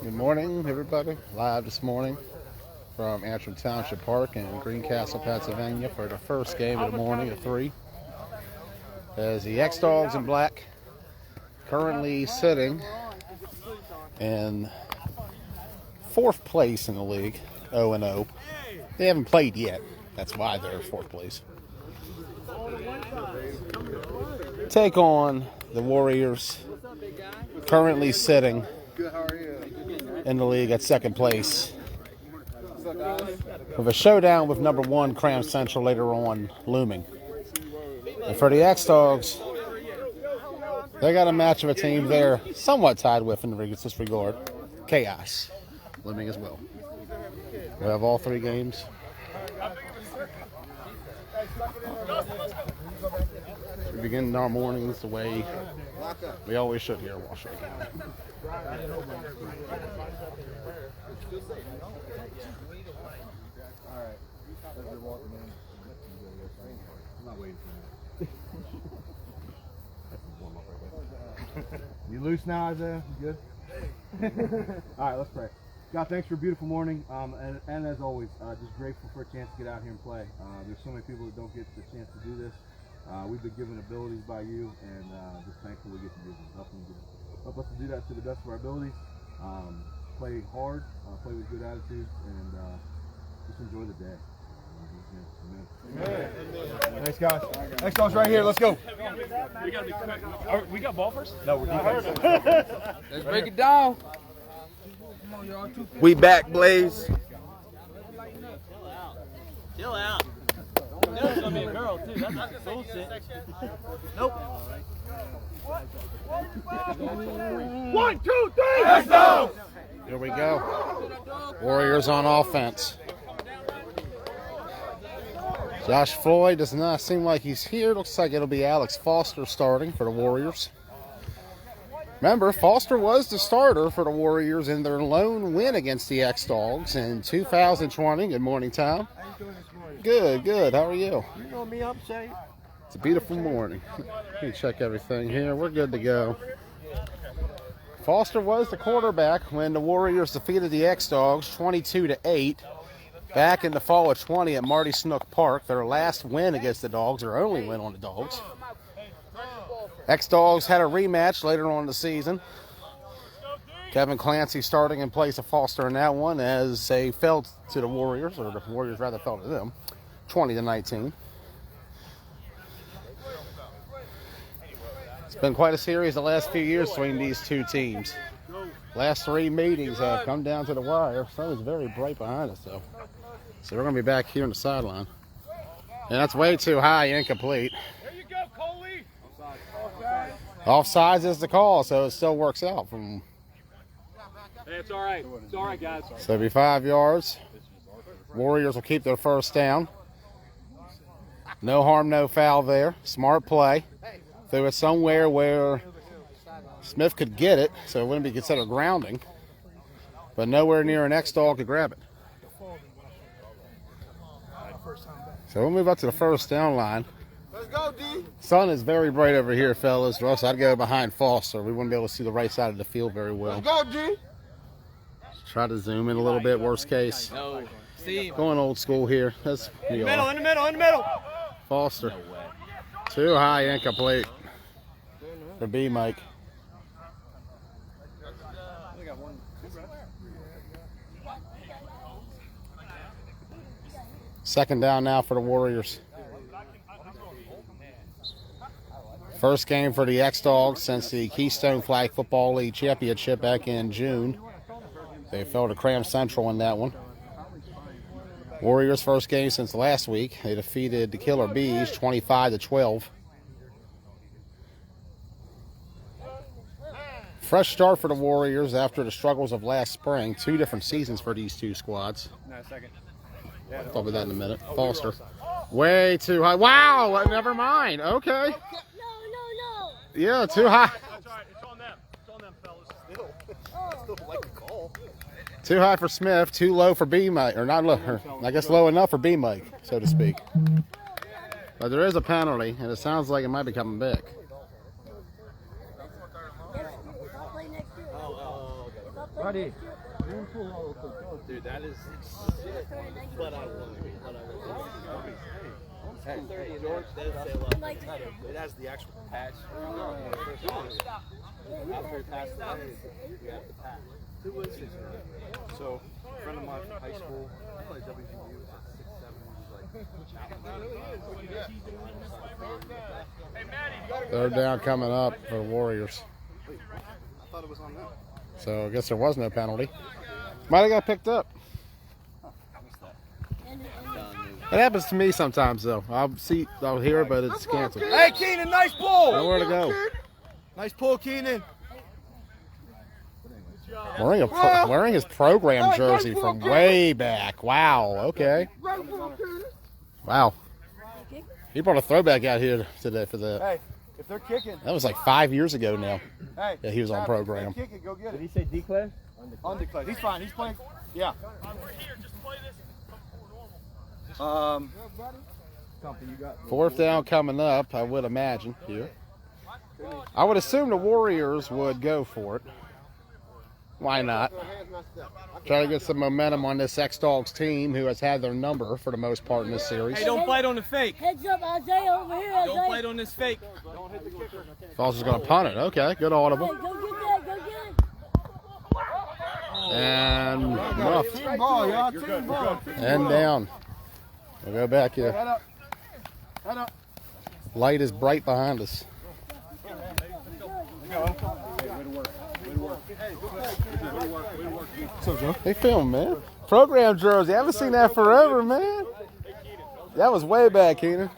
Good morning, everybody. Live this morning from Antrim Township Park in Greencastle, Pennsylvania for the first game of the morning at 3. As the X-Dawgs in black currently sitting in 4th place in the league, 0-0. They haven't played yet. That's why they're 4th place. Take on the Warriors, currently sitting in the league at 2nd place, with a showdown with number 1 Cram Central later on looming. And for the X-Dawgs, they got a match of a team they're somewhat tied with in this regard. Chaos looming as well. We have all 3 games. We begin our mornings the way we always should here at Washington County. You loose now, Isaiah? You good? All right, let's pray. God, thanks for a beautiful morning, and as always, just grateful for a chance to get out here and play. There's so many people that don't get the chance to do this. We've been given abilities by you, and just thankful we get to do them. Help us to do that to the best of our abilities. Play hard, play with good attitudes, and just enjoy the day. Amen. Thanks, guys. X-Dawgs right here. Let's go. We got ball first? No, we're defense. Let's break it down. We back, Blaze. Chill out. There's gonna be a girl too. That's not bullshit. Nope. 1, 2, 3. Let's go. Here we go. Warriors on offense. Josh Floyd does not seem like he's here. Looks like it'll be Alex Foster starting for the Warriors. Remember, Foster was the starter for the Warriors in their lone win against the X-Dawgs in 2020. Good morning, Tom. How you doing this morning? Good, good. How are you? You know me, I'm safe. It's a beautiful morning. Let me check everything here. We're good to go. Foster was the quarterback when the Warriors defeated the X-Dawgs 22-8 back in the fall of 20 at Marty Snook Park. Their last win against the Dogs, their only win on the Dogs. X-Dawgs had a rematch later on in the season. Kevin Clancy starting in place of Foster in that one as they fell to the Warriors, or the Warriors rather fell to them, 20-19. It's been quite a series the last few years between these two teams. Last 3 meetings have come down to the wire. Sun is very bright behind us, though. So we're going to be back here on the sideline. And that's way too high, incomplete. There you go, Coley. Offsides is the call, so it still works out. Hey, it's all right. It's all right, guys. So it'll be 5 yards. Warriors will keep their first down. No harm, no foul there. Smart play. Threw it somewhere where Smith could get it, so it wouldn't be considered grounding. But nowhere near an X-Dawg to grab it. So we'll move up to the first down line. Let's go, D. Sun is very bright over here, fellas. Russ, I'd go behind Foster. We wouldn't be able to see the right side of the field very well. Let's go, D. Try to zoom in a little bit, worst case. No. Steve. Going old school here. That's In the middle. Foster. Too high, incomplete. For B, Mike. Second down now for the Warriors. First game for the X-Dawgs since the Keystone Flag Football League Championship back in June. They fell to Cram Central in that one. Warriors' first game since last week. They defeated the Killer Bees 25-12. Fresh start for the Warriors after the struggles of last spring. 2 different seasons for these 2 squads. I'll talk about that in a minute. Foster. Way too high. Wow, never mind. Okay. No. Yeah, too high. That's all right. It's on them. It's on them, fellas. Still like the call. Too high for Smith, too low for B Mike, or not low, I guess low enough for B Mike, so to speak. But there is a penalty, and it sounds like it might be coming back. Buddy. Dude, that is. But I love it. Hey, George, it has the actual patch. After it passed away, we have the patch. So, a friend of mine from high school, I played WGU, was like 6'7", Third down coming up for the Warriors. I thought it was on them. So I guess there was no penalty. Might have got picked up. It happens to me sometimes, though. I'll hear it, but it's canceled. Hey, Keenan, nice pull! Nowhere to go. Nice pull, Keenan. Wearing his program jersey from way back. Wow. Okay. Wow. He brought a throwback out here today for that. Hey, if they're kicking. That was like 5 years ago now. Hey, Yeah, he was on program. If they're kicking, go get Did it. he say declare? Undeclared. He's fine. He's playing. Yeah. Something you got. Fourth down coming up, I would imagine here. I would assume the Warriors would go for it. Why not? Try to get some momentum on this X-Dawgs team who has had their number for the most part in this series. Hey, don't fight on the fake. Heads up, Isaiah, over here, Isaiah. Don't fight on this fake. Foster's going to punt it. Okay, good audible. Hey, go get that, go get it. And muffed. Team ball, y'all. Team ball. And down. We'll go back here. Head up. Head up. Light is bright behind us. Hey, film, man. Program jersey. I haven't seen that forever, man. That was way back, Keenan.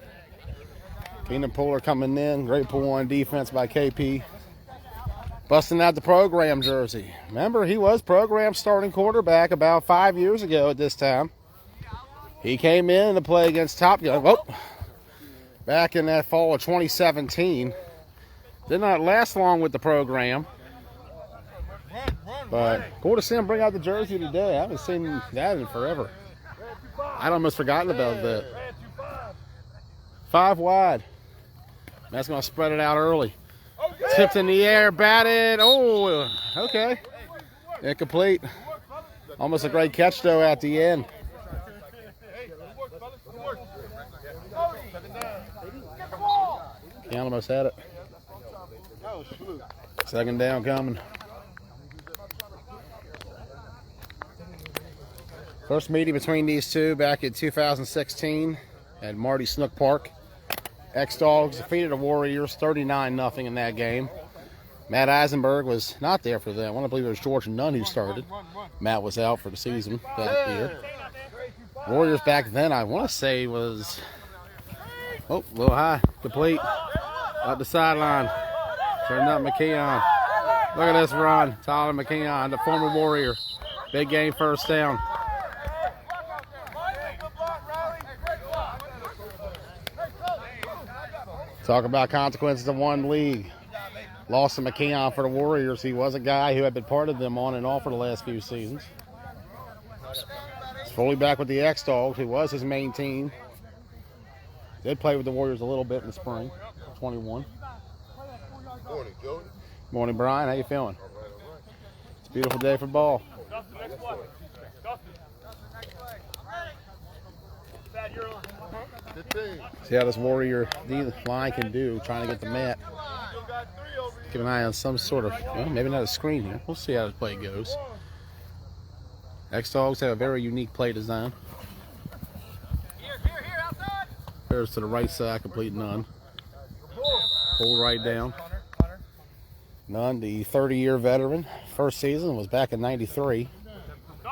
Keenan Puller coming in. Great pull on defense by KP. Busting out the program jersey. Remember, he was program starting quarterback about 5 years ago at this time. He came in to play against Top Gun. Whoa. Back in that fall of 2017. Did not last long with the program. But cool to see him bring out the jersey today. I haven't seen that in forever. I'd almost forgotten about that. 5 wide. That's going to spread it out early. Tipped in the air, batted. Oh, okay. Incomplete. Almost a great catch, though, at the end. He almost had it. Second down coming. First meeting between these two back in 2016 at Marty Snook Park. X-Dawgs defeated the Warriors 39-0 in that game. Matt Eisenberg was not there for that one. I believe it was George Nunn who started. Matt was out for the season that year. Warriors back then, I want to say, was a little high, complete, up the sideline. Turning up McKeon. Look at this run, Tyler McKeon, the former Warrior. Big game, first down. Talk about consequences of one league. Lost to McKeon for the Warriors. He was a guy who had been part of them on and off for the last few seasons. He's fully back with the X-Dawgs, who was his main team. Did play with the Warriors a little bit in the spring, 21. Morning, Jody. Morning, Brian. How you feeling? It's a beautiful day for ball. See how this Warrior D line can do, trying to get the mat. Keep an eye on some sort of, well, maybe not a screen here. We'll see how the play goes. X-Dawgs have a very unique play design. Bears to the right side, complete Nunn. Pull right down. Nunn, the 30-year veteran. First season was back in '93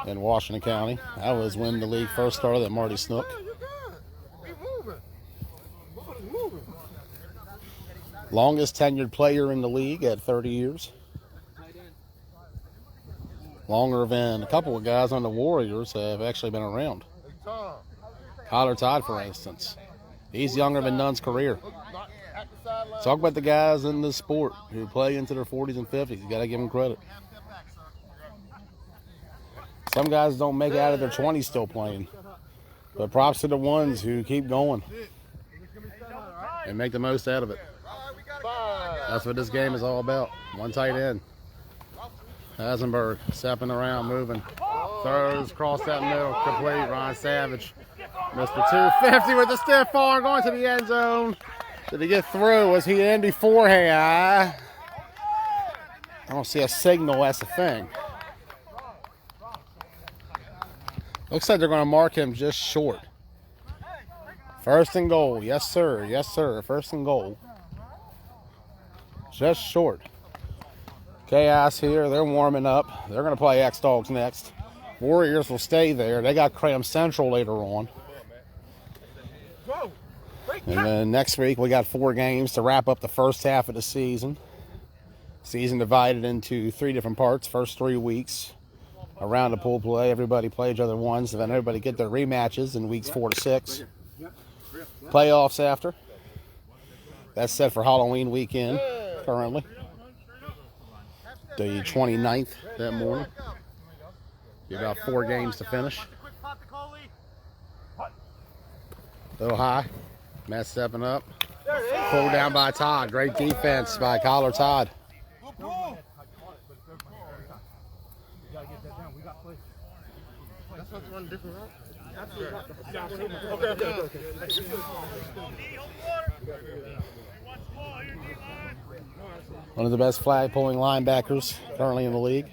in Washington County. That was when the league first started at Marty Snook. Longest tenured player in the league at 30 years. Longer than a couple of guys on the Warriors have actually been around. Tyler Todd, for instance. He's younger than Nunn's career. Talk about the guys in this sport who play into their 40s and 50s. You got to give them credit. Some guys don't make it out of their 20s still playing. But props to the ones who keep going and make the most out of it. That's what this game is all about. One tight end. Hasenberg stepping around, moving. Throws across that middle, complete. Ron Savage, Mr. 250 with the stiff arm going to the end zone. Did he get through? Was he in beforehand? I don't see a signal. That's the thing. Looks like they're going to mark him just short. First and goal. Yes, sir. Yes, sir. First and goal. Just short. Chaos here. They're warming up. They're going to play X-Dawgs next. Warriors will stay there. They got Cram Central later on. And then next week we got 4 games to wrap up the first half of the season. Season divided into 3 different parts. First 3 weeks around the pool play. Everybody play each other once, and then everybody get their rematches in weeks 4 to 6. Playoffs after. That's set for Halloween weekend currently. The 29th that morning. Be about 4 games to finish. A little high. Matt stepping up. Pulled down by Todd. Great defense by Collar Todd. One of the best flag pulling linebackers currently in the league.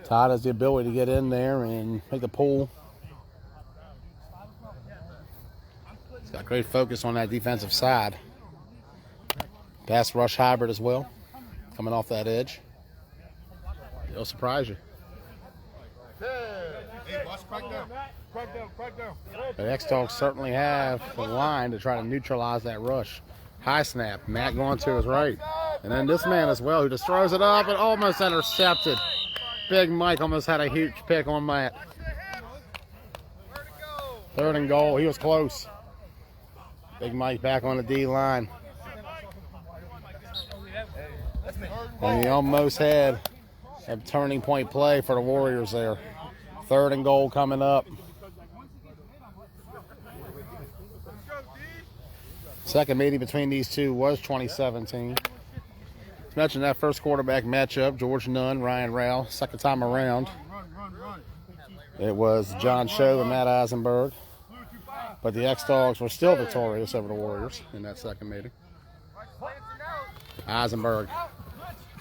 Todd has the ability to get in there and make the pull. He's got great focus on that defensive side. Pass rush hybrid as well, coming off that edge. He'll surprise you. The X-Dawgs certainly have the line to try to neutralize that rush. High snap. Matt going to his right. And then this man as well who just throws it up and almost intercepted. Big Mike almost had a huge pick on Matt. 3rd and goal. He was close. Big Mike back on the D line. And he almost had a turning point play for the Warriors there. 3rd and goal coming up. Second meeting between these two was 2017. As mentioned, that first quarterback matchup, George Nunn, Ryan Rao. Second time around, it was John Show and Matt Eisenberg. But the X-Dawgs were still victorious over the Warriors in that second meeting. Eisenberg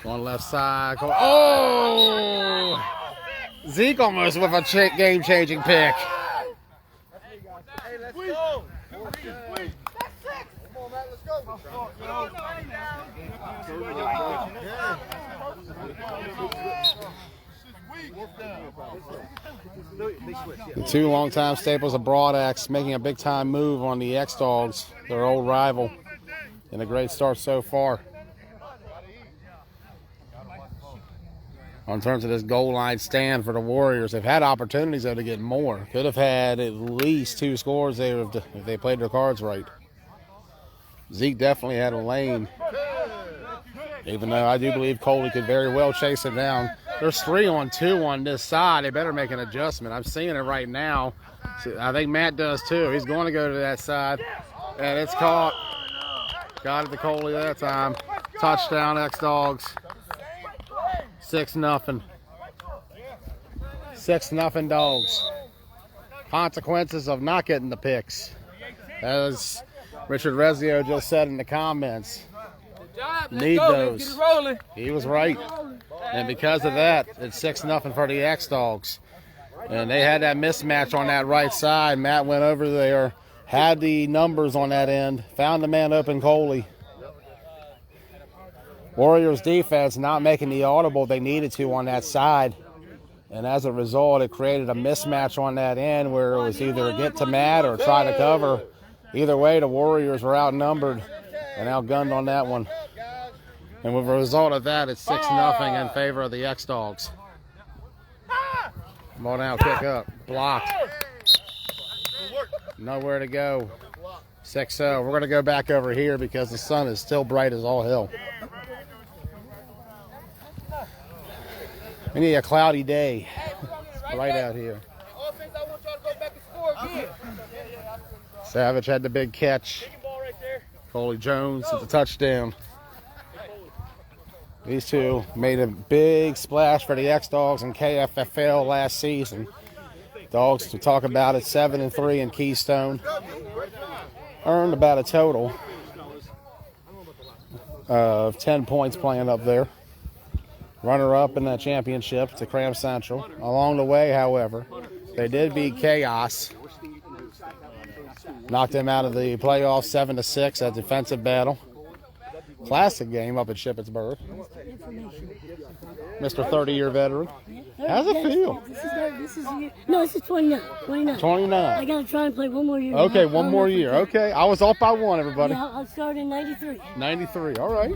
on the left side. Oh! Zeke almost with a game-changing pick. Hey, let's go. The 2 longtime staples of Broadaxe making a big-time move on the X-Dawgs, their old rival, and a great start so far. In terms of this goal line stand for the Warriors, they've had opportunities though to get more. Could have had at least 2 scores there if they played their cards right. Zeke definitely had a lane, even though I do believe Coley could very well chase him down. There's 3 on 2 on this side. They better make an adjustment. I'm seeing it right now. So I think Matt does too. He's going to go to that side, and it's caught. Got it to Coley that time. Touchdown, X-Dawgs. 6-0. 6-0 Dogs. Consequences of not getting the picks. As Richard Rezio just said in the comments. Need those. He was right. And because of that, it's 6-0 for the X-Dawgs. And they had that mismatch on that right side. Matt went over there, had the numbers on that end, found the man open, Coley. Warriors defense not making the audible they needed to on that side. And as a result, it created a mismatch on that end where it was either get to Matt or try to cover. Either way, the Warriors were outnumbered and outgunned on that one. And with a result of that, it's 6-0 in favor of the X-Dawgs. Ball down, kick up, blocked. Nowhere to go. 6-0. We're going to go back over here because the sun is still bright as all hell. We need a cloudy day. It's bright out here. Savage had the big catch. Coley Jones with the touchdown. These two made a big splash for the X-Dawgs in KFFL last season. Dogs, to talk about it, 7-3 in Keystone. Earned about a total of 10 points playing up there. Runner-up in that championship to Cram Central. Along the way, however, they did beat Chaos. Knocked them out of the playoffs 7-6 at defensive battle. Classic game up at Shippensburg. Mr. 30-year veteran. How's it feel? This is 29. 29. I got to try and play one more year. Okay, one more year. Okay, I was off by one, everybody. Yeah, I'll start in 93. 93, all right.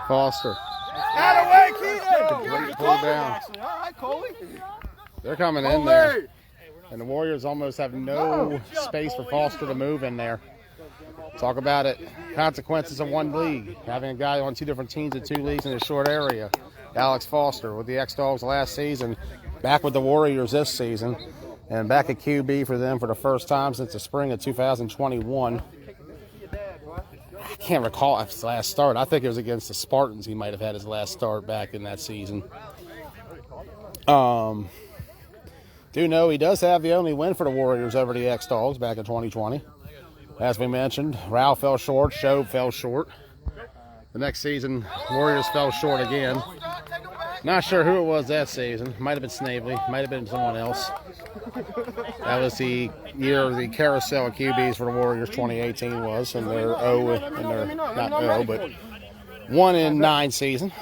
Foster. Out of the way, Keaton! Complete pull down. All right, Coley. They're coming in there. And the Warriors almost have no space for Foster to move in there. Talk about it. Consequences of one league. Having a guy on two different teams in two leagues in a short area. Alex Foster with the X-Dawgs last season. Back with the Warriors this season. And back at QB for them for the first time since the spring of 2021. I can't recall his last start. I think it was against the Spartans he might have had his last start back in that season. Do know he does have the only win for the Warriors over the X-Dawgs back in 2020. As we mentioned, Rao fell short, Shobe fell short. The next season, Warriors fell short again. Not sure who it was that season. Might have been Snavely, might have been someone else. That was the year of the carousel of QBs for the Warriors, 2018 was, and their not 0, but 1-9 season.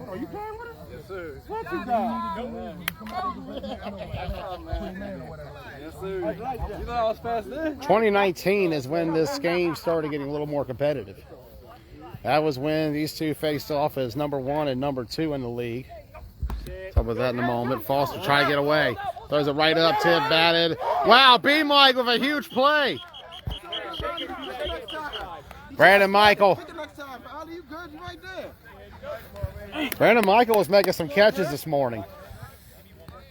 Are you playing with us? Yes, sir. What you Yes, sir. You know I was fast there? 2019 is when this game started getting a little more competitive. That was when these two faced off as number 1 and number 2 in the league. Talk about that in a moment. Foster trying to get away. Throws it right up, tip, batted. Wow, B-Mike with a huge play. Brandon Michael. Brandon Michael was making some catches this morning.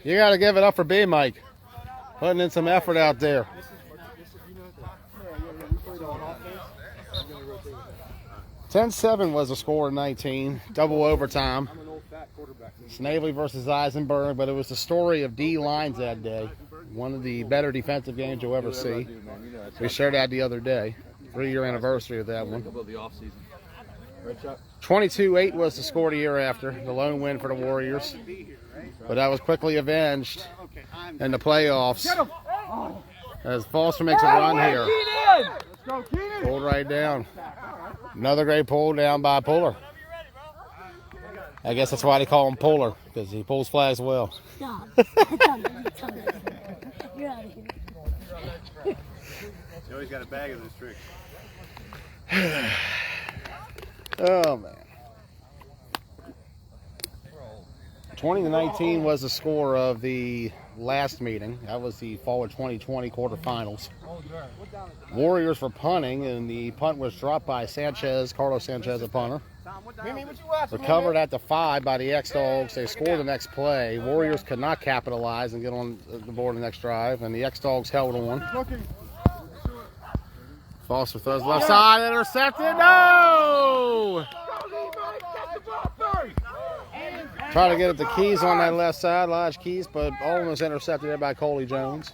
You got to give it up for B-Mike. Putting in some effort out there. 10-7 was the score in 19. Double overtime. Snavely versus Eisenberg, but it was the story of D lines that day. One of the better defensive games you'll ever see. We shared that the other day. 3-year anniversary of that one. 22-8 was the score the year after. The lone win for the Warriors. But that was quickly avenged in the playoffs. As Foster makes a run here. Pulled right down. Another great pull down by Puller. I guess that's why they call him Puller, because he pulls flags well. Stop. You're out of here. You always got a bag of those tricks. Oh, man. 20-19 was the score of the last meeting. That was the fall of 2020 quarterfinals. Warriors were punting, and the punt was dropped by Sanchez, Carlos Sanchez, a punter. Recovered at the 5 by the X-Dawgs. They scored the next play. Warriors could not capitalize and get on the board the next drive, and the X-Dawgs held on. Foster throws left side, intercepted. No! Trying to get at the Keys on that left side, Lodge Keys, but almost intercepted there by Coley Jones.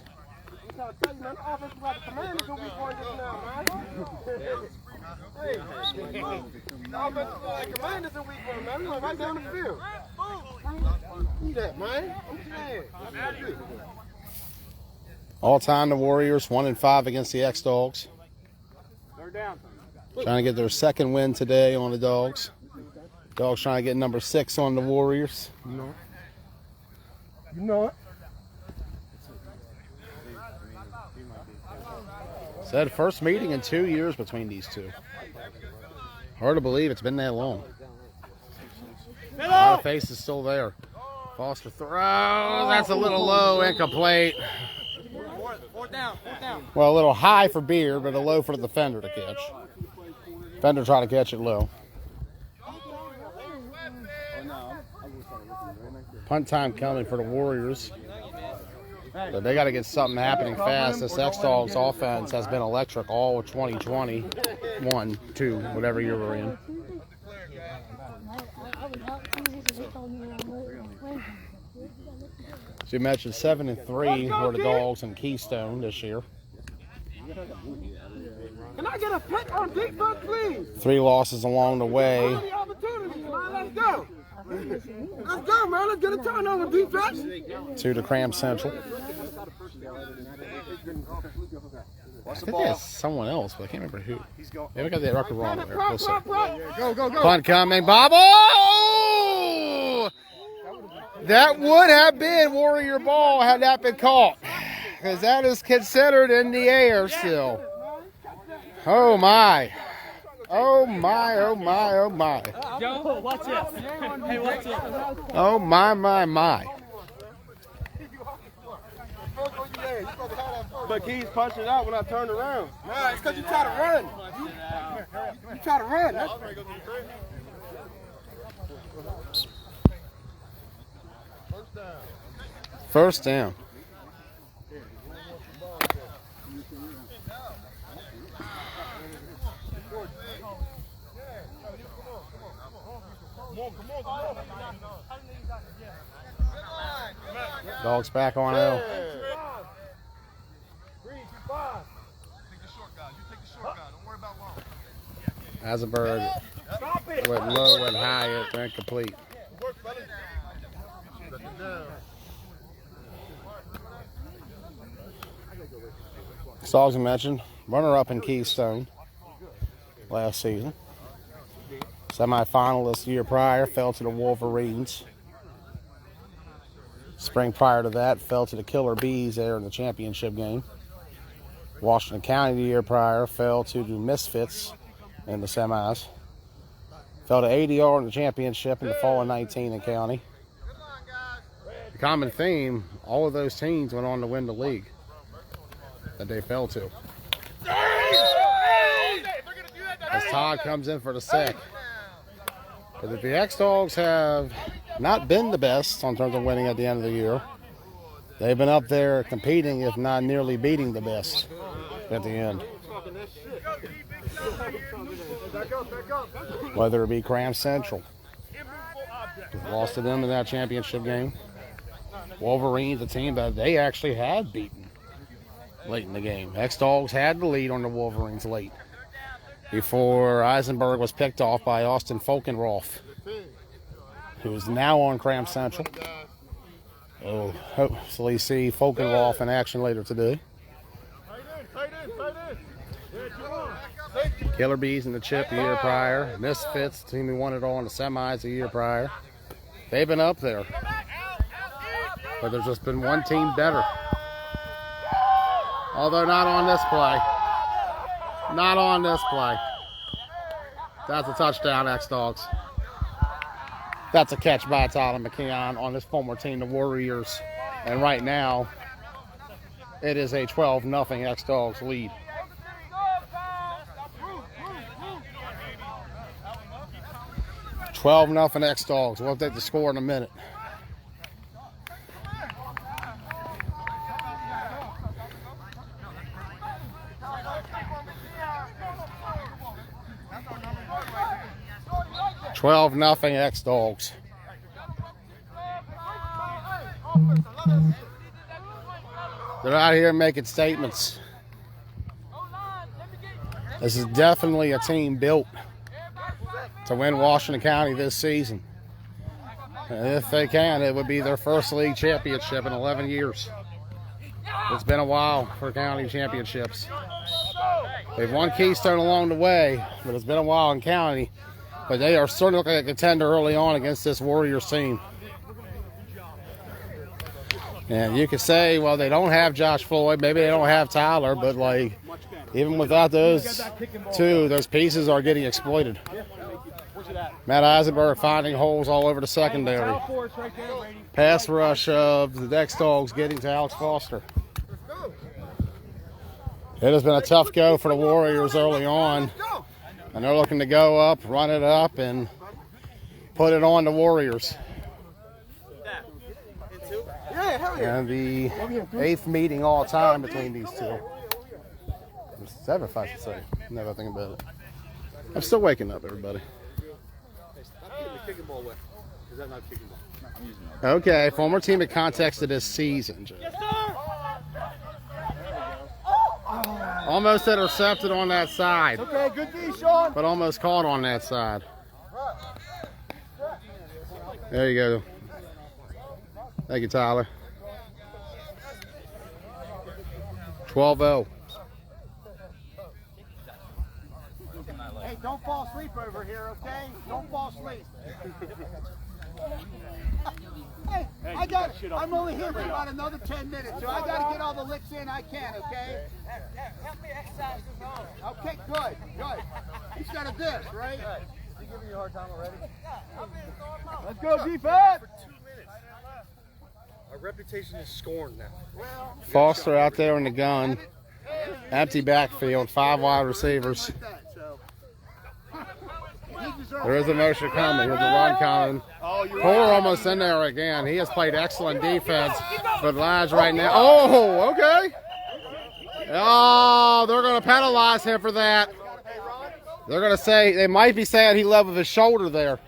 All time the Warriors 1-5 against the X-Dawgs. Trying to get their second win today on the Dogs. Dogs trying to get number 6 on the Warriors. You know it. Said first meeting in 2 years between these two. Hard to believe it's been that long. A lot of faces still there. Foster throws. That's a little low, incomplete. Fourth down. Well, a little high for Beard, but a low for the defender to catch. Defender trying to catch it low. Punt time coming for the Warriors. So they got to get something happening fast. This X-Dawgs offense has been electric all 2020, 1, 2, whatever year we're in. So you mentioned 7-3 were the Dogs in Keystone this year. Can I get a pick on defense, please? 3 losses along the way. The opportunity, man. Let's go. Let's go, man. Let's get a turnover defense. 2 to Cram Central. I think that's someone else, but I can't remember who. Yeah, we got that record wrong there. We'll see. Go. Punt coming. Bobble! That would have been Warrior ball had that been caught. Because that is considered in the air still. Oh, my. Oh, my, oh, my, oh, my. Joe, watch it. Hey, watch it. Oh, my. But Keys punched it out when I turned around. Nah, it's because you try to run. You try to run. First down. Dogs back on L. Eisenberg went low and high, it's incomplete. Dogs I mentioned, runner-up in Keystone last season. Semi-finalist the year prior, fell to the Wolverines. Spring prior to that, fell to the Killer Bees there in the championship game. Washington County the year prior, fell to the Misfits in the semis. Fell to ADR in the championship in the fall of 19 in county. The common theme, all of those teams went on to win the league that they fell to. As Todd comes in for the sack. But if the X-Dawgs have not been the best in terms of winning at the end of the year, they've been up there competing, if not nearly beating the best at the end. Whether it be Cram Central, lost to them in that championship game. Wolverines, a team that they actually had beaten late in the game. X-Dawgs had the lead on the Wolverines late before Eisenberg was picked off by Austin Folkenroth, who is now on Cram Central. Oh, hopefully see Folkenroth in action later today. Killer Bees in the chip the year prior. Misfits, the team who won it all in the semis the year prior. They've been up there. But there's just been one team better. Although not on this play. Not on this play. That's a touchdown, X-Dawgs. That's a catch by Tyler McKeon on his former team, the Warriors. And right now, it is a 12-0 X-Dawgs lead. $12-0 X-Dawgs. We'll take the score in a minute. $12-0 X-Dawgs. They're out here making statements. This is definitely a team built to win Washington County this season. And if they can, it would be their first league championship in 11 years. It's been a while for county championships. They've won Keystone along the way, but it's been a while in county. But they are certainly looking like a contender early on against this Warriors team. And you could say, well, they don't have Josh Floyd, maybe they don't have Tyler, but like, even without those two, those pieces are getting exploited. Matt Eisenberg finding holes all over the secondary. Pass rush of the X-Dawgs getting to Alex Foster. It has been a tough go for the Warriors early on. And they're looking to go up, run it up, and put it on the Warriors. Yeah, And the 8th meeting all time between these two. Or 7th, I should say. Now that I think about it. I'm still waking up, everybody. Stop getting the kicking ball wet. Is that not kicking ball? Okay, former teammate context of this season, Joe. Almost intercepted on that side. Okay, good D, Sean. But almost caught on that side. There you go. Thank you, Tyler. 12-0. Hey, don't fall asleep over here, okay? Don't fall asleep. Hey, I'm only here for about another 10 minutes, so I got to get all the licks in I can, okay? Help me exercise this home. Okay, good. Instead of this, right? He giving you a hard time already? Let's go, defense! Our reputation is scorned now. Foster out there in the gun. Empty backfield, 5 wide receivers. There is a motion coming. There's a run coming. Kohler almost in there again. He has played excellent defense, but Lige right now. Oh, okay. Oh, they're going to penalize him for that. They're going to say, they might be saying he leveled his shoulder there.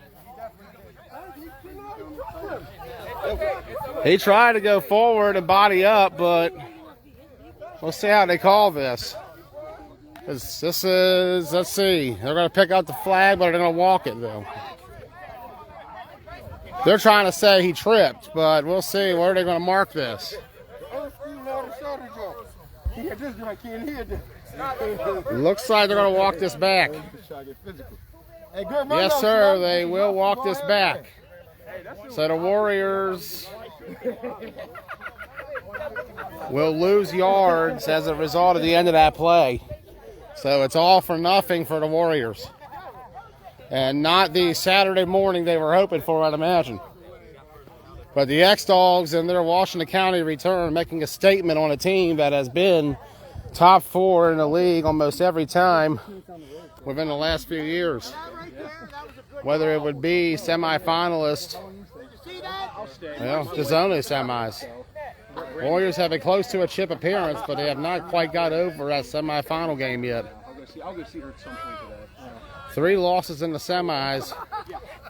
He tried to go forward and body up, but we'll see how they call this. This is, let's see. They're going to pick up the flag, but they're going to walk it, though. They're trying to say he tripped, but we'll see. Where are they going to mark this? Looks like they're going to walk this back. Yes, sir. They will walk this back. So the Warriors will lose yards as a result of the end of that play. So it's all for nothing for the Warriors. And not the Saturday morning they were hoping for, I'd imagine. But the X-Dawgs in their Washington County return making a statement on a team that has been top 4 in the league almost every time within the last few years. Whether it would be semifinalist, well, just only semis. Warriors have been close to a chip appearance, but they have not quite got over that semifinal game yet. I'll go see her at some point today. 3 losses in the semis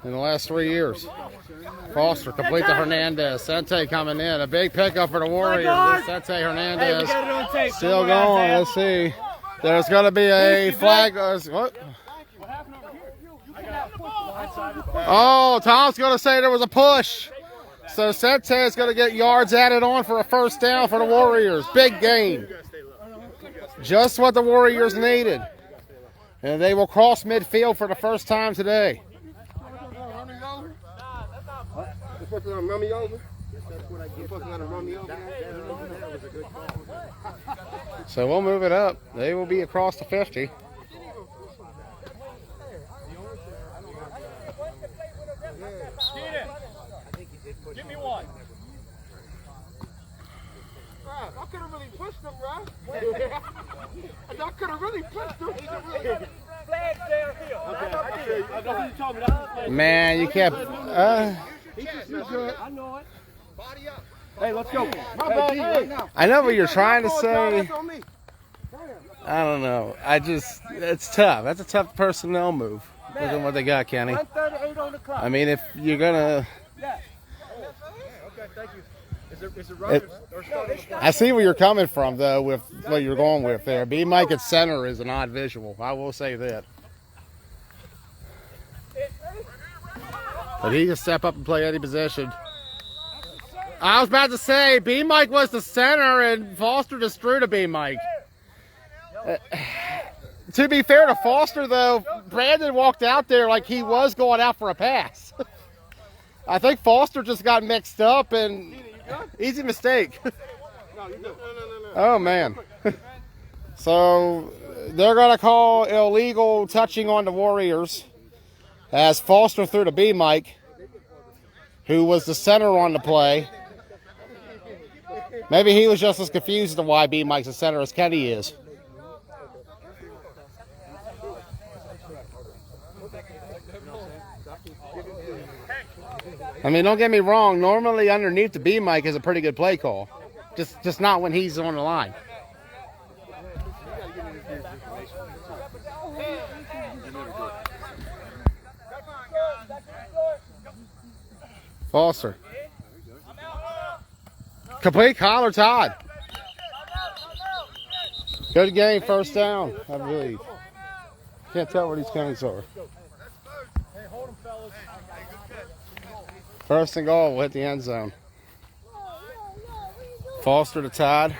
in the last 3 years. Foster complete to Hernandez. Sente coming in. A big pickup for the Warriors. Sente Hernandez still going. Let's see. There's going to be a flag. What? Oh, Tom's going to say there was a push. So Sente is going to get yards added on for a first down for the Warriors. Big game. Just what the Warriors needed. And they will cross midfield for the first time today. So we'll move it up. They will be across the 50. Give me one. I could have really pushed him, right? I could have really pushed him. Flag downhill. Man, you kept. You good. I know it. Body up. Hey, let's go. My bad, right now. I know what you're trying to Oh, say. that's on me. I don't know. It's tough. That's a tough personnel move. Look at what they got, Kenny. 138 on the clock. I mean, if you're gonna. Okay, thank you. Is it runners or starting? I see where you're coming from, though, with what you're going with there. B Mike at center is an odd visual. I will say that. But he can step up and play any position. I was about to say, B Mike was the center, and Foster just threw to B Mike. To be fair to Foster, though, Brandon walked out there like he was going out for a pass. I think Foster just got mixed up, and easy mistake. Oh, man. So they're going to call illegal touching on the Warriors as Foster threw to B Mike, who was the center on the play. Maybe he was just as confused as to why B Mike's the center as Kenny is. I mean, don't get me wrong. Normally, underneath the B mic is a pretty good play call. Just not when he's on the line. Foster. Complete collar Todd. Good game, first down, I believe. Can't tell where these cones are. First and goal, we'll hit the end zone. Foster to Todd.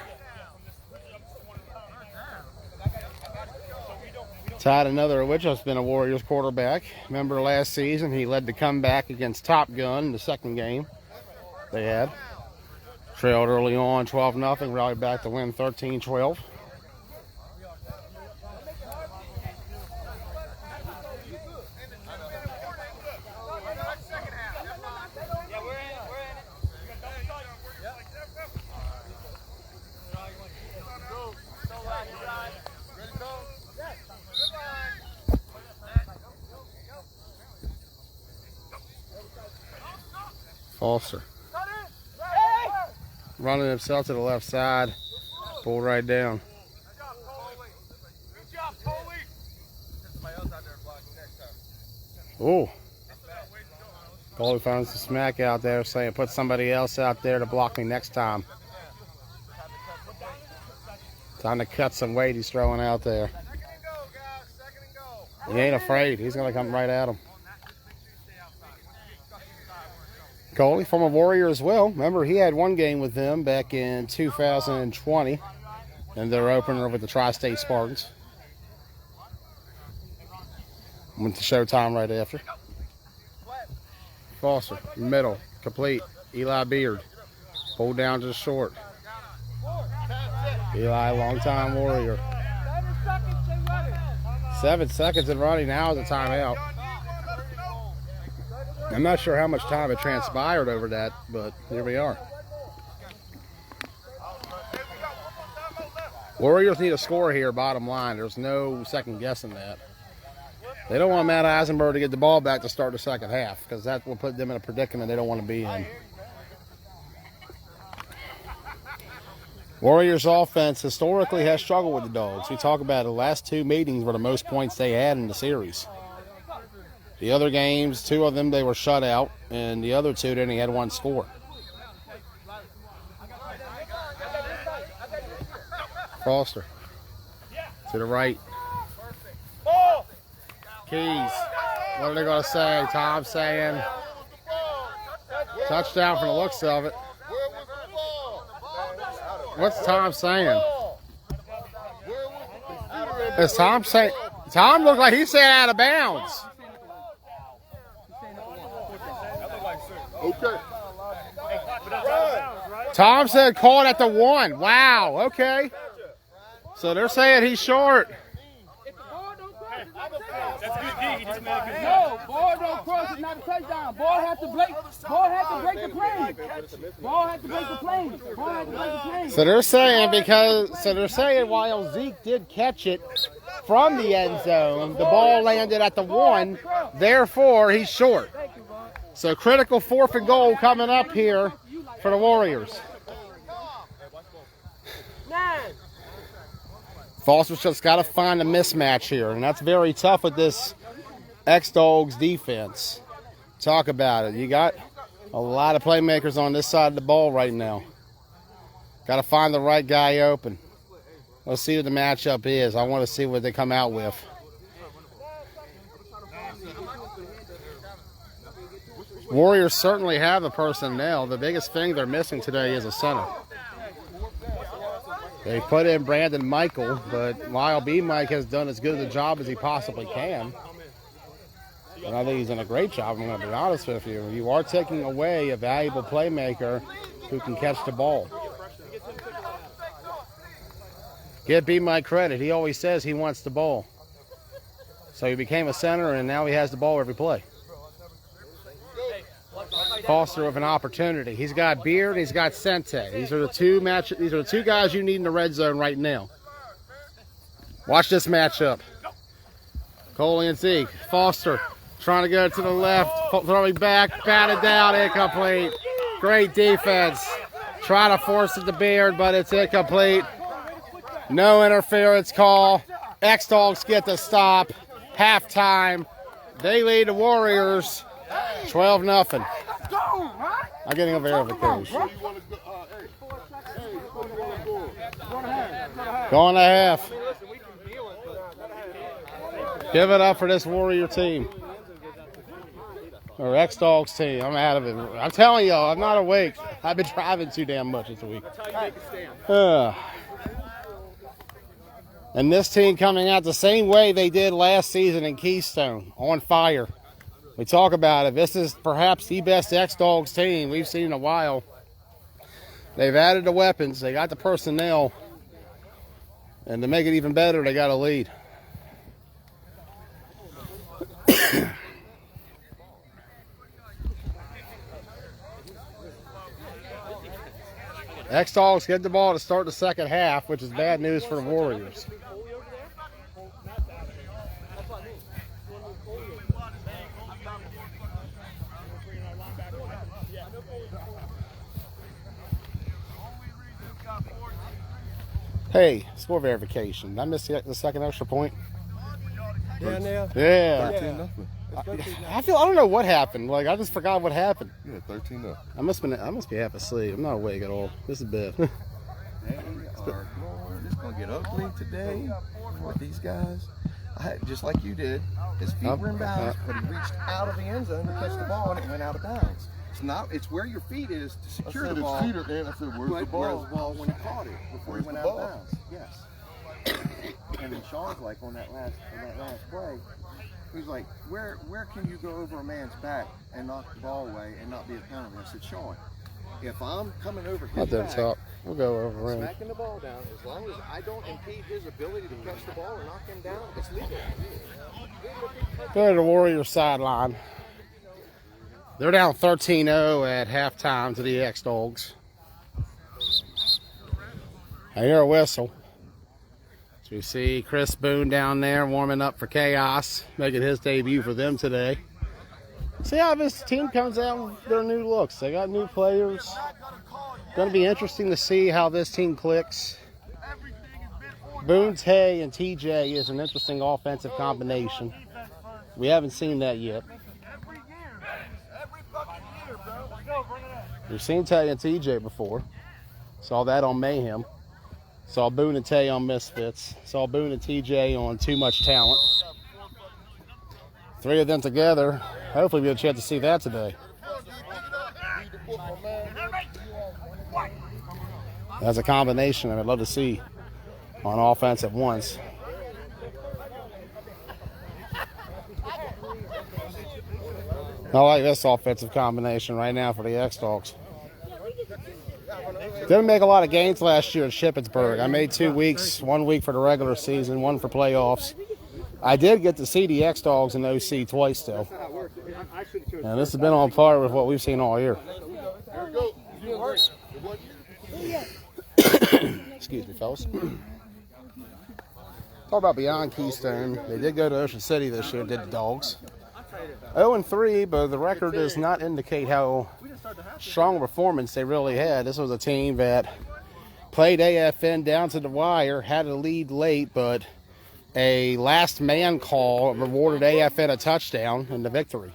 Todd, another of which has been a Warriors quarterback. Remember last season, he led the comeback against Top Gun in the second game they had. Trailed early on, 12-0, rallied back to win 13-12. Foster. Running himself to the left side. Pull right down. Oh. Goalie finds the smack out there saying put somebody else out there to block me next time. Time to cut some weight he's throwing out there. He ain't afraid. He's going to come right at him. Goalie, former Warrior as well. Remember, he had one game with them back in 2020 in their opener with the Tri-State Spartans. Went to Showtime right after. Foster, middle, complete. Eli Beard, pulled down to the short. Eli, longtime Warrior. 7 seconds and running now is a timeout. I'm not sure how much time had transpired over that, but here we are. Warriors need a score here, bottom line. There's no second guessing that. They don't want Matt Eisenberg to get the ball back to start the second half because that will put them in a predicament they don't want to be in. Warriors offense historically has struggled with the Dogs. We talk about it, the last two meetings were the most points they had in the series. The other games, 2 of them, they were shut out, and the other 2, they only had 1 score. Foster. To the right. Keys. What are they going to say? Tom saying touchdown from the looks of it. What's Tom saying? Is Tom saying? Tom looked like he said out of bounds. Okay. Tom said caught at the 1. Wow, okay. So they're saying he's short. No, ball don't cross, it's not a touchdown. Ball has to break the plane. Ball has to break the plane. So they're saying while Zeke did catch it from the end zone, the ball landed at the 1, therefore he's short. So critical 4th and goal coming up here for the Warriors. Foster's just got to find a mismatch here, and that's very tough with this X-Dawgs defense. Talk about it. You got a lot of playmakers on this side of the ball right now. Got to find the right guy open. Let's see what the matchup is. I want to see what they come out with. Warriors certainly have the personnel. The biggest thing they're missing today is a center. They put in Brandon Michael, but while B-Mike has done as good a job as he possibly can, and I think he's done a great job, I'm going to be honest with you, you are taking away a valuable playmaker who can catch the ball. Give B-Mike credit. He always says he wants the ball. So he became a center, and now he has the ball every play. Foster with an opportunity. He's got Beard, he's got Sente. These are the two guys you need in the red zone right now. Watch this matchup. Coley and Zeke. Foster trying to go to the left, throwing back, batted down, incomplete. Great defense. Try to force it to Beard, but it's incomplete. No interference call. X-Dawgs get the stop. Halftime. They lead the Warriors 12-0. I'm getting a verification. Going to half. Give it up for this Warrior team. Or X-Dawgs team. I'm out of it. I'm telling y'all, I'm not awake. I've been driving too damn much this week. And this team coming out the same way they did last season in Keystone, on fire. We talk about it. This is perhaps the best X-Dawgs team we've seen in a while. They've added the weapons. They got the personnel. And to make it even better, they got a lead. X-Dawgs get the ball to start the second half, which is bad news for the Warriors. Hey, score verification. Did I miss the second extra point? Yeah. I don't know what happened. Like, I just forgot what happened. Yeah, 13-0. I must be half asleep. I'm not awake at all. This is bad. They are Lord, it's gonna get ugly today with these guys. Just like you did. His feet were in bounds, but he reached out of the end zone to catch the ball and it went out of bounds. It's where your feet is to secure the ball. I said his feet are in. I said, where's the ball? Where's the ball when he caught it before he went out of bounds? Yes. And then Sean's like on that last play, he's like, where can you go over a man's back and knock the ball away and not be a penalty? I said, Sean, if I'm coming over his back, top. We'll go over him. smacking the ball down, as long as I don't impede his ability to catch the ball or knock him down, it's legal. Go to the Warriors sideline. They're down 13-0 at halftime to the X-Dawgs. I hear a whistle. So you see Chris Boone down there warming up for Chaos, making his debut for them today. See how this team comes out with their new looks. They got new players. Going to be interesting to see how this team clicks. Boone, Tay, and TJ is an interesting offensive combination. We haven't seen that yet. We've seen Tay and TJ before. Saw that on Mayhem. Saw Boone and Tay on Misfits. Saw Boone and TJ on Too Much Talent. Three of them together. Hopefully we get a chance to see that today. That's a combination I'd love to see on offense at once. I like this offensive combination right now for the X-Dawgs. Didn't make a lot of gains last year at Shippensburg. I made 2 weeks, 1 week for the regular season, 1 for playoffs. I did get to see the X-Dawgs in OC twice, though. And this has been on par with what we've seen all year. Excuse me, fellas. Talk about beyond Keystone. They did go to Ocean City this year, did the Dogs. 0-3, but the record does not indicate how strong performance they really had. This was a team that played AFN down to the wire, had a lead late, but a last man call rewarded AFN a touchdown in the victory.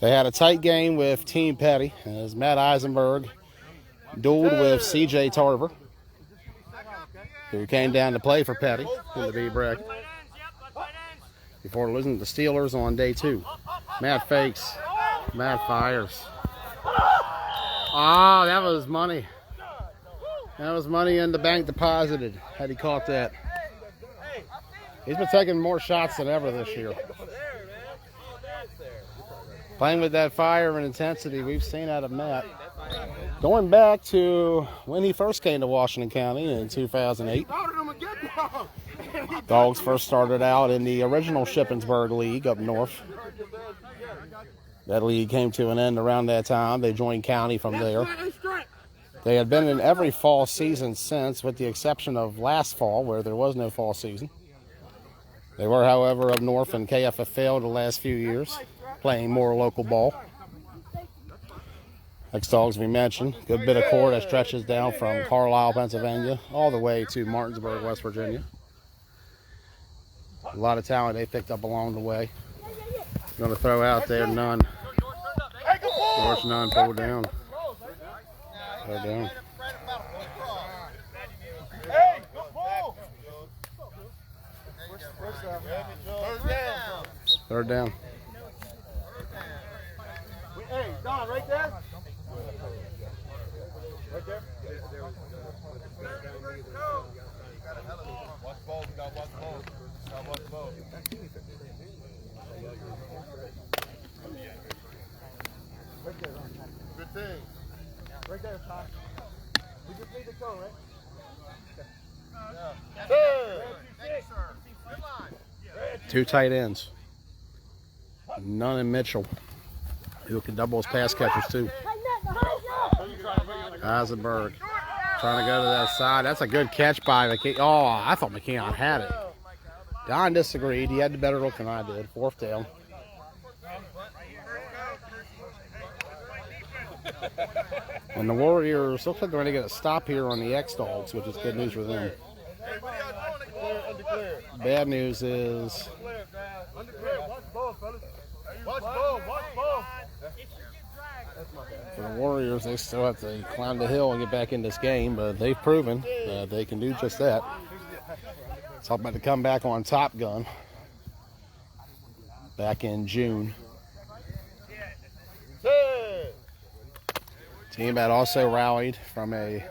They had a tight game with Team Petty as Matt Eisenberg dueled with CJ Tarver, who came down to play for Petty in the B-Break before losing to the Steelers on day 2. Matt fakes. Matt fires. Oh, that was money. That was money in the bank deposited had he caught that. He's been taking more shots than ever this year. Playing with that fire and intensity we've seen out of Matt. Going back to when he first came to Washington County in 2008. Dogs first started out in the original Shippensburg League up north. That league came to an end around that time. They joined county from there. They had been in every fall season since, with the exception of last fall, where there was no fall season. They were, however, up north in KFFL the last few years, playing more local ball. X-Dawgs, we mentioned, good bit of court that stretches down from Carlisle, Pennsylvania, all the way to Martinsburg, West Virginia. A lot of talent they picked up along the way. Going to throw out there, none. George Nunn pulled down. Throw down. Third down. Hey, Don, right there? Right there? Watch ball, we got watch ball. Got watch ball. Right there, good thing. Right there, Ty. We just need to go, right? Two tight ends. Nunn and Mitchell, who can double as pass catchers too. Eisenberg trying to go to that side. That's a good catch by McKeon. Oh, I thought McKeon had it. Don disagreed. He had the better look than I did. Fourth down. And the Warriors looks like they're going to get a stop here on the X-Dawgs, which is good news for them. Bad news is for the Warriors, they still have to climb the hill and get back in this game, but they've proven that they can do just that. It's all about to come back on Top Gun back in June. Team had also rallied from a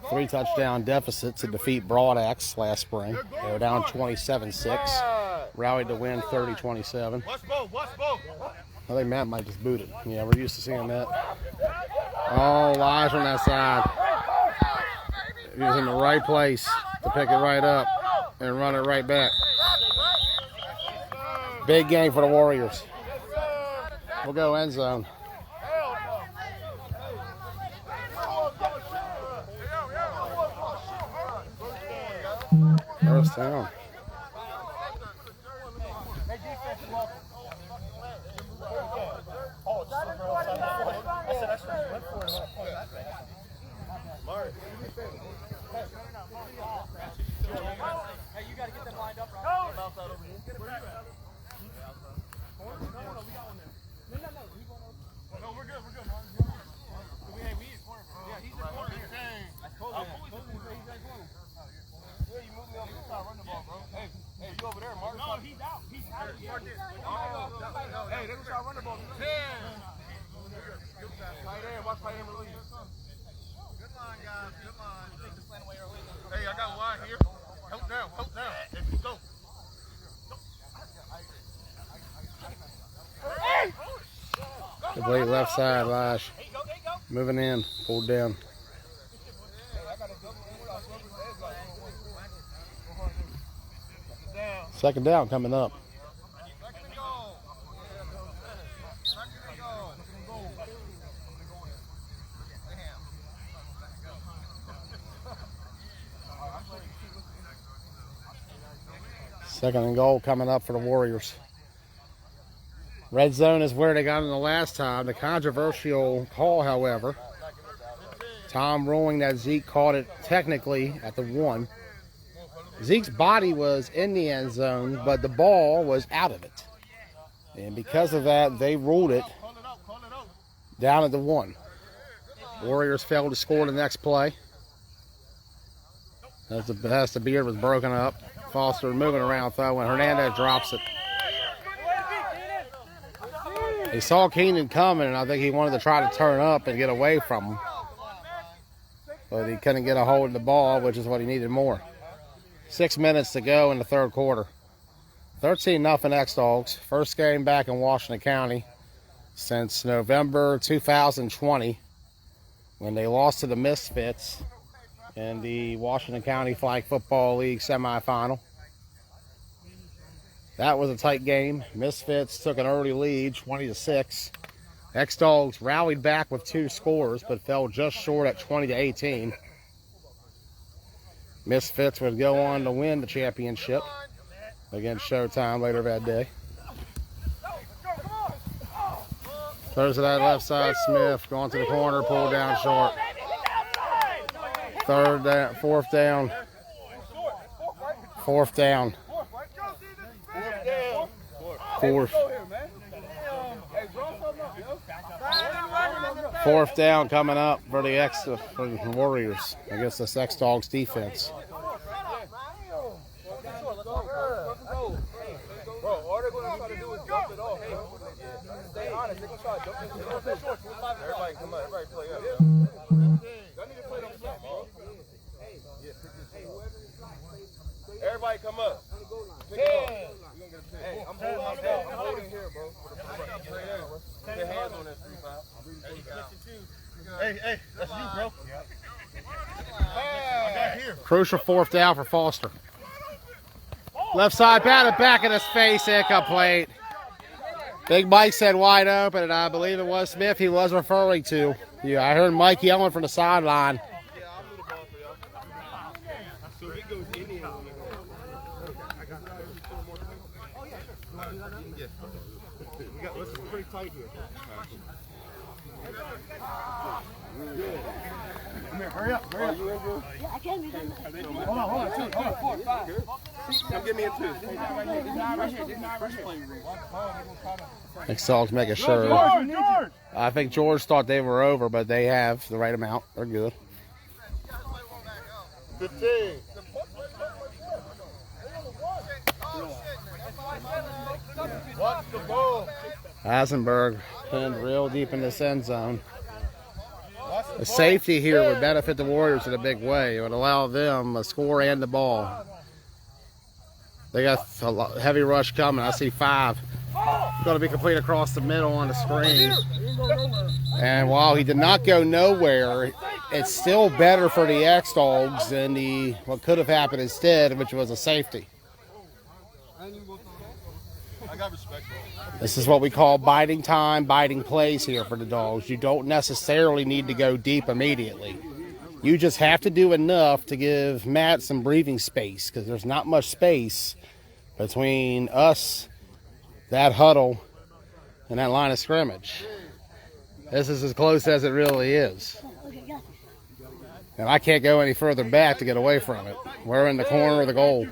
3-touchdown deficit to defeat Broadaxe last spring. They were down 27-6. Rallied to win 30-27. I think Matt might just boot it. Yeah, we're used to seeing that. Oh, Lige on that side. He was in the right place to pick it right up and run it right back. Big game for the Warriors. We'll go end zone. First down. Hey, you got to get them lined up, right? Bounce out over here. No, we're good, Martin. We need a corner. Yeah, he's in the corner here. I told you. Yeah, you moved me over the side, run the ball, bro. Hey, you over there, Martin. No, he's out. He's out. Hey, they're trying to run the ball. 10. Tight end, watch tight end release. Good line, guys. Good line. Hey, I got a line here. Help down. If you go. Complete left side, Lige. Moving in, pulled down. Second down coming up. Second and goal coming up for the Warriors. Red zone is where they got in the last time. The controversial call, however, Tom ruling that Zeke caught it technically at the 1. Zeke's body was in the end zone, but the ball was out of it. And because of that, they ruled it down at the 1. Warriors failed to score the next play. As the beard was broken up. Foster moving around throwing. Hernandez drops it. He saw Keenan coming, and I think he wanted to try to turn up and get away from him. But he couldn't get a hold of the ball, which is what he needed more. 6 minutes to go in the third quarter. 13-0 X-Dawgs. First game back in Washington County since November 2020 when they lost to the Misfits in the Washington County Flag Football League semifinal. That was a tight game. Misfits took an early lead, 20-6. X-Dawgs rallied back with 2 scores, but fell just short at 20-18. Misfits would go on to win the championship against Showtime later that day. Throws it out left side. Smith going to the corner, pulled down short. 3rd down, 4th down. 4th down. 4th. 4th down coming up for the Warriors against this X-Dawgs defense. Bro, all they're going to try to do is dump it off. Hey, stay honest. They're going to try to dump it off. Everybody come on. Everybody play up. Y'all need to play them stuff, bro. Everybody come up. Hey, I'm holding here, bro. Put your hands on that 3-5. Hey, that's you, bro. I got here. Crucial 4th down for Foster. Left side, batted back in his face, incomplete. Big Mike said wide open, and I believe it was Smith he was referring to. Yeah, I heard Mike yelling from the sideline. This is pretty tight here. Come here, hurry up. Yeah, I can't be done. Hold on, 2, 4, 5. Come get me a 2. X-Dawgs making sure. George! I think George thought they were over, but they have the right amount. They're good. 15. Watch the ball. Eisenberg pinned real deep in this end zone. The safety here would benefit the Warriors in a big way. It would allow them a score and the ball. They got a heavy rush coming. I see 5. Going to be complete across the middle on the screen. And while he did not go nowhere, it's still better for the X-Dawgs than what could have happened instead, which was a safety. I got respect for him. This is what we call biding time, biding plays here for the Dogs. You don't necessarily need to go deep immediately. You just have to do enough to give Matt some breathing space, because there's not much space between us, that huddle, and that line of scrimmage. This is as close as it really is. And I can't go any further back to get away from it. We're in the corner of the goal.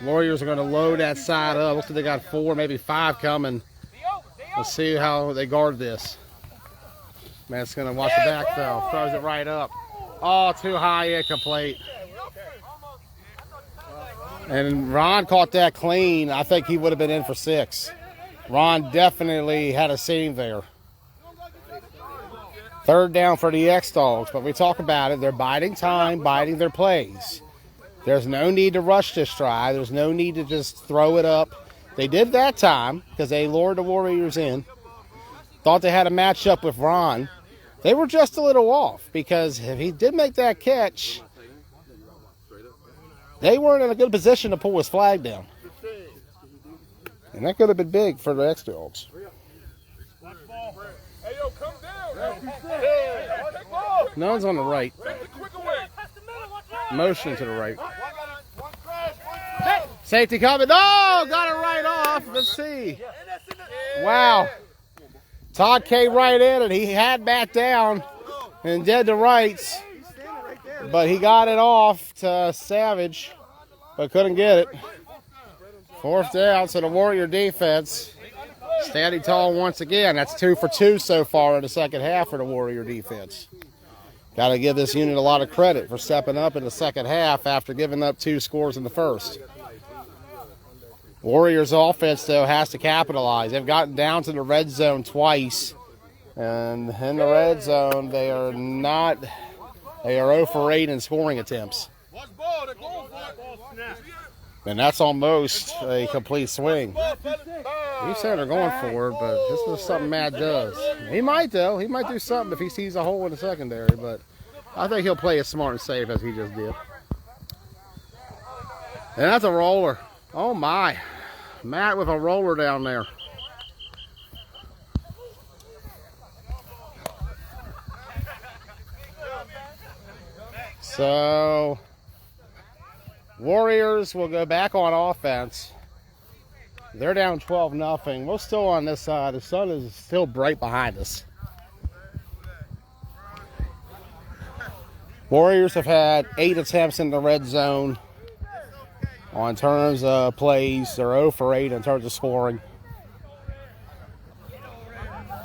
Warriors are going to load that side up. Looks like they got 4, maybe 5 coming. Let's see how they guard this. Matt's going to watch the back though. Throws it right up. Oh, too high, incomplete. And Ron caught that clean. I think he would have been in for 6. Ron definitely had a seam there. 3rd down for the X-Dawgs, but we talk about it. They're biding time, biding their plays. There's no need to rush this try. There's no need to just throw it up. They did that time because they lured the Warriors in. Thought they had a matchup with Ron. They were just a little off because if he did make that catch, they weren't in a good position to pull his flag down. And that could have been big for the X-Dawgs. Hey, yo, come down. Hey, take ball. None's on the right. Take the quick away. Motion to the right. Safety coming. Oh, got it right off. Let's see. Wow. Todd came right in and he had Matt down and dead to rights. But he got it off to Savage, but couldn't get it. 4th down, so the Warrior defense standing tall once again. That's 2 for 2 so far in the second half for the Warrior defense. Got to give this unit a lot of credit for stepping up in the second half after giving up 2 scores in the first. Warriors offense, though, has to capitalize. They've gotten down to the red zone twice. And in the red zone, they are 0 for 8 in scoring attempts. And that's almost a complete swing. You said they're going for it, but this is something Matt does. He might, though. He might do something if he sees a hole in the secondary, but I think he'll play it smart and safe as he just did. And that's a roller. Oh, my. Matt with a roller down there. So, Warriors will go back on offense. They're down 12-0. We're still on this side. The sun is still bright behind us. Warriors have had 8 attempts in the red zone. On terms of plays, they're 0 for 8 in terms of scoring.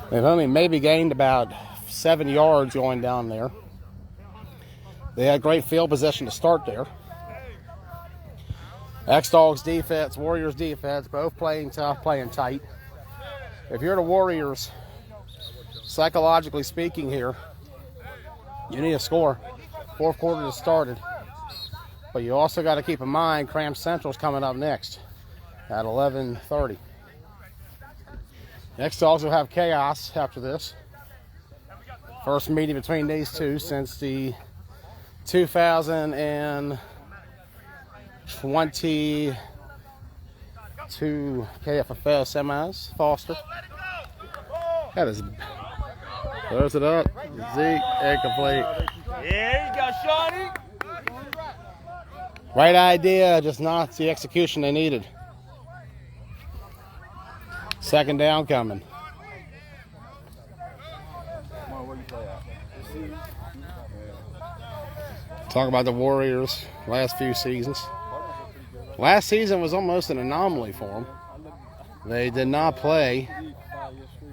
They've only maybe gained about 7 yards going down there. They had great field possession to start there. X-Dawgs defense, Warriors defense, both playing tough, playing tight. If you're the Warriors, psychologically speaking here, you need a score. Fourth quarter has started. But you also got to keep in mind Cram Central's coming up next at 11:30. X-Dawgs will have chaos after this. First meeting between these two since the 2022 KFFL semis. Foster. That is. Throws it up. Zeke, incomplete. Yeah, you got Shawnee. Right idea, just not the execution they needed. Second down coming. Talk about the Warriors last few seasons. Last season was almost an anomaly for them. They did not play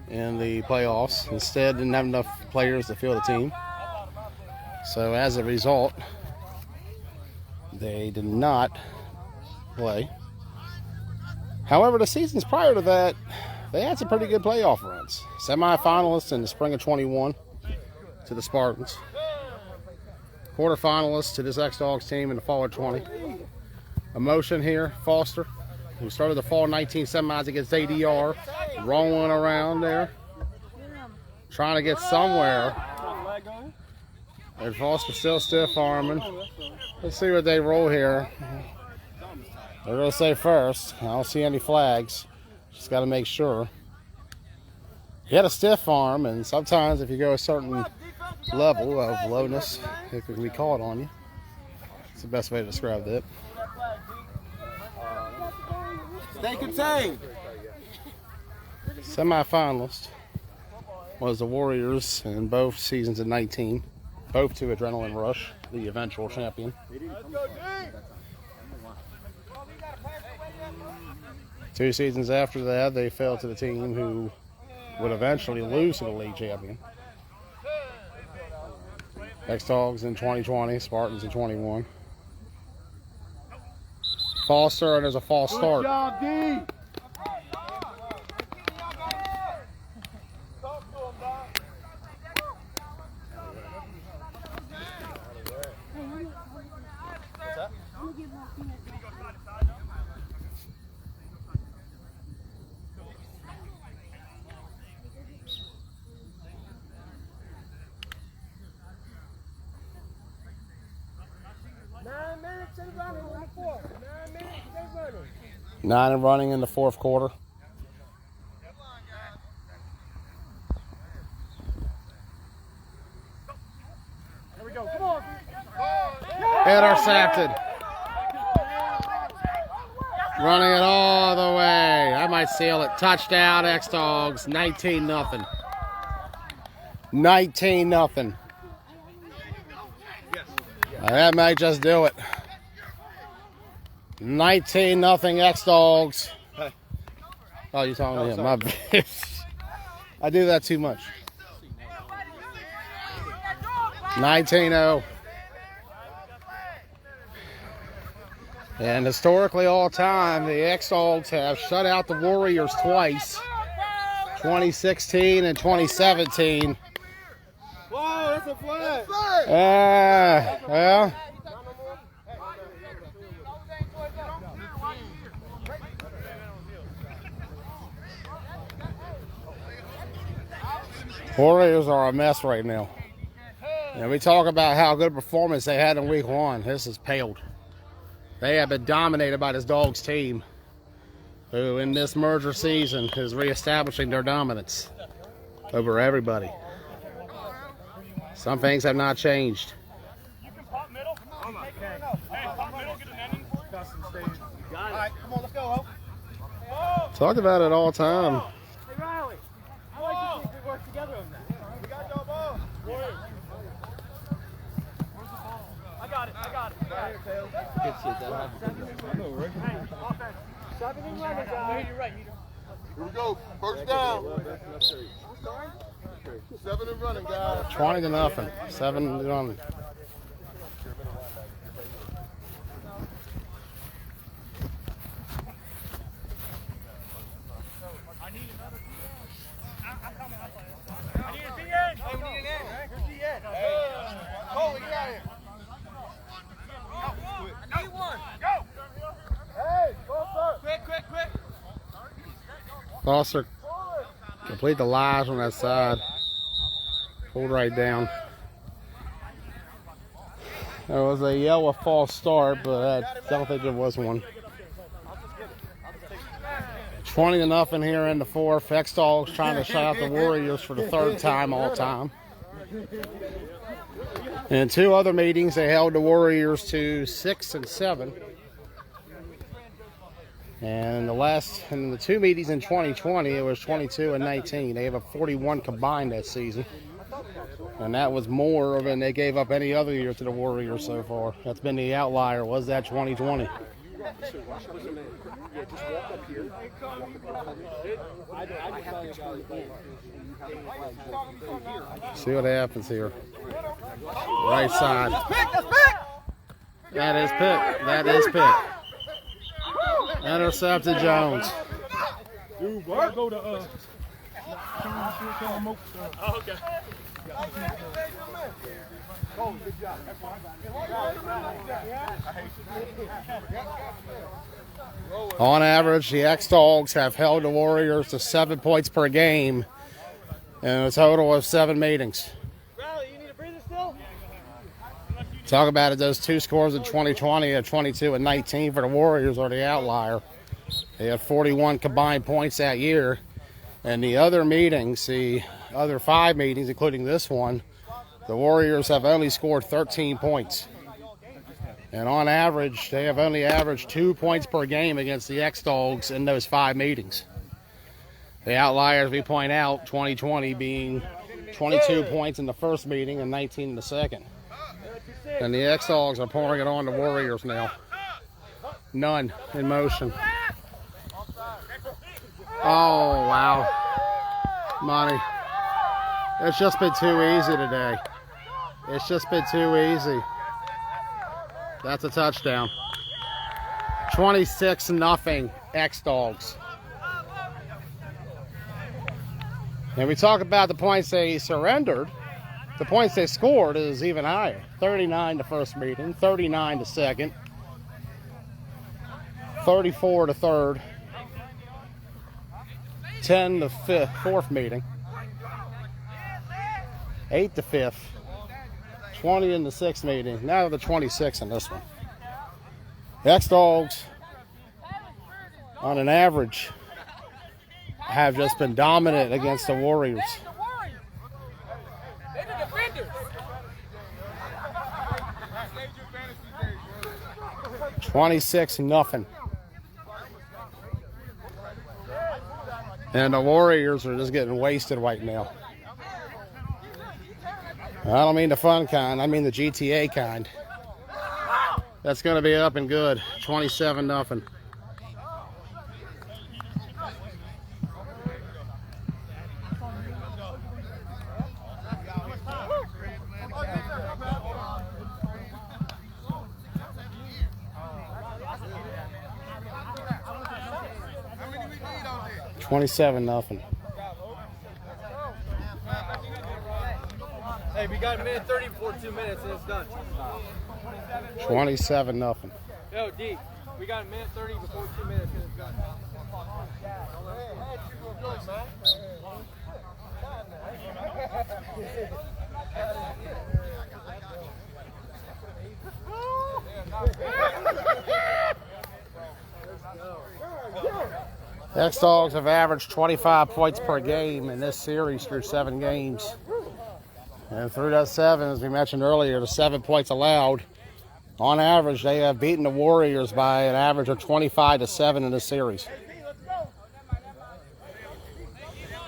in the playoffs. Instead, didn't have enough players to field the team. So as a result, they did not play. However, the seasons prior to that, they had some pretty good playoff runs. Semi-finalists in the spring of 21 to the Spartans. Quarterfinalists to this X-Dawgs team in the fall of 20. Emotion here, Foster, who started the fall 19 semis against ADR. Rolling around there. Trying to get somewhere. And Foster still stiff arming. Let's see what they roll here. They're going to say first. I don't see any flags. Just got to make sure. He had a stiff arm, and sometimes if you go a certain level of lowness, it can be called on you. It's the best way to describe that. Stay contained. Semi-finalist was the Warriors in both seasons of 19. Both to Adrenaline Rush, the eventual champion. 2 seasons after that, they fell to the team who would eventually lose to the league champion. X-Dawgs in 2020, Spartans in 21. Foster, and there's a false start. Good job, D. Nine and running in the fourth quarter. Here we go. Come on. Intercepted. Running it all the way. I might seal it. Touchdown, X-Dawgs. 19-0. 19-0. That might just do it. 19-0 X-Dawgs. Oh, you're talking to him. My bad. I do that too much. 19-0. And historically all time, the X-Dawgs have shut out the Warriors twice. 2016 and 2017. Whoa, that's a flag. Well. Warriors are a mess right now. And we talk about how good a performance they had in week 1. This has paled. They have been dominated by this Dogs team, who in this merger season is reestablishing their dominance over everybody. Some things have not changed. You can pop middle. Talk about it all time. Hey, Riley. I like to think we work together on that. We got your ball. Where's the ball? I got it. Good shit, though. Hey, offense. 7 and running, guys. You're right. Here we go. First down. 7 and running, guys. 20-0. 7-0. Cole, get out here. Quick. Foster complete the lies on that side. Pulled right down. There was a yellow false start, but I don't think there was one. 20-0 here in the fourth. X-Dawgs trying to shut out the Warriors for the third time all time. In 2 other meetings, they held the Warriors to 6 and 7. And in the 2 meetings in 2020, it was 22 and 19. They have a 41 combined that season. And that was more than they gave up any other year to the Warriors so far. That's been the outlier, was that 2020. See what happens here. Right side. That is pick. That is pick. Intercepted Jones. Dude, boy, go to oh, okay. Cole, good job. On average, the X-Dawgs have held the Warriors to 7 points per game in a total of 7 meetings. Riley, you need a breather still? Talk about it, those 2 scores in 2020 at 22 and 19 for the Warriors are the outlier. They had 41 combined points that year. And the other meetings, the other 5 meetings, including this one, the Warriors have only scored 13 points. And on average, they have only averaged 2 points per game against the X-Dawgs in those 5 meetings. The outlier, as we point out, 2020 being 22 points in the first meeting and 19 in the second. And the X-Dawgs are pouring it on the Warriors now. None in motion. Oh, wow. Money. It's just been too easy today. It's just been too easy. That's a touchdown. 26-0 X-Dawgs. And we talk about the points they surrendered. The points they scored is even higher. 39 the first meeting, 39 the second, 34 the third, 10 the fourth meeting, 8 the fifth, 20 in the sixth meeting. Now the 26 in this one. X-Dawgs, on an average, have just been dominant against the Warriors. 26-0. And the Warriors are just getting wasted right now. I don't mean the fun kind, I mean the GTA kind. That's going to be up and good. 27-0. How many we need on there? 27-0. Hey, we got a minute 30 before 2 minutes and it's done. 27-0. Yo, D, we got a minute 30 before 2 minutes and it's done. X-Dawgs have averaged 25 points per game in this series through 7 games. And through that 7, as we mentioned earlier, the 7 points allowed, on average, they have beaten the Warriors by an average of 25-7 in this series.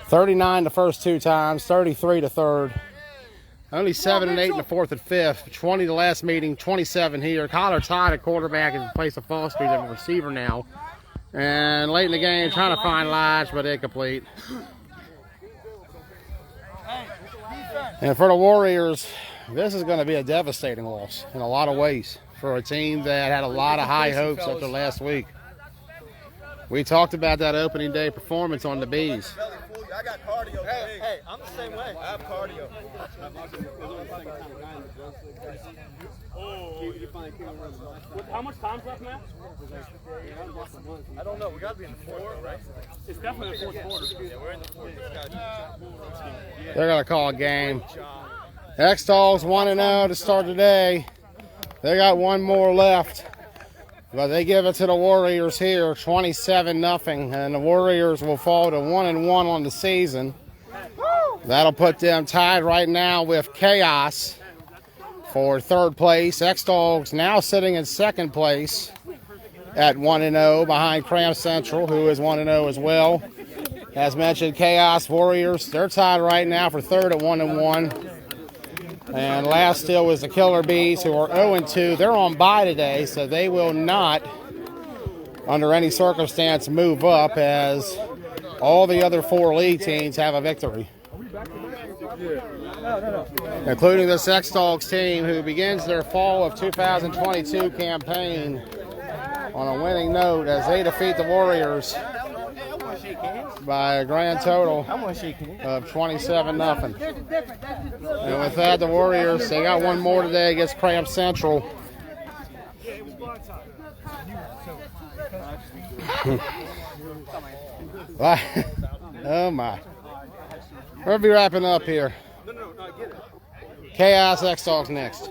39 the first 2 times, 33 the third. Only 7 and 8 in the fourth and fifth. 20 the last meeting, 27 here. Collar tied at quarterback in place of Foster, the receiver now. And late in the game, trying to find Lodge, but incomplete. And for the Warriors, this is going to be a devastating loss in a lot of ways for a team that had a lot of high hopes after last week. We talked about that opening day performance on the Bees. I got cardio. Hey, I'm the same way. I have cardio. How much time's left, man? I don't know. We got to be in the fourth, right? It's definitely the fourth quarter. Yeah, we're in the fourth. They're going to call a game. X-Dawgs 1-0 to start today. They got one more left. But they give it to the Warriors here, 27-0, and the Warriors will fall to 1-1 on the season. That'll put them tied right now with Chaos for third place. X-Dawgs now sitting in second place at 1-0 behind Cram Central, who is 1-0 as well. As mentioned, Chaos Warriors, they're tied right now for third at 1-1. And last still was the Killer Bees, who are 0-2. They're on bye today, so they will not, under any circumstance, move up, as all the other 4 league teams have a victory. Including the X-Dawgs team, who begins their fall of 2022 campaign on a winning note as they defeat the Warriors by a grand total of 27-0. And with that, the Warriors, they got one more today against Cram Central. Oh my. We'll be wrapping up here. Chaos X-Dawgs next.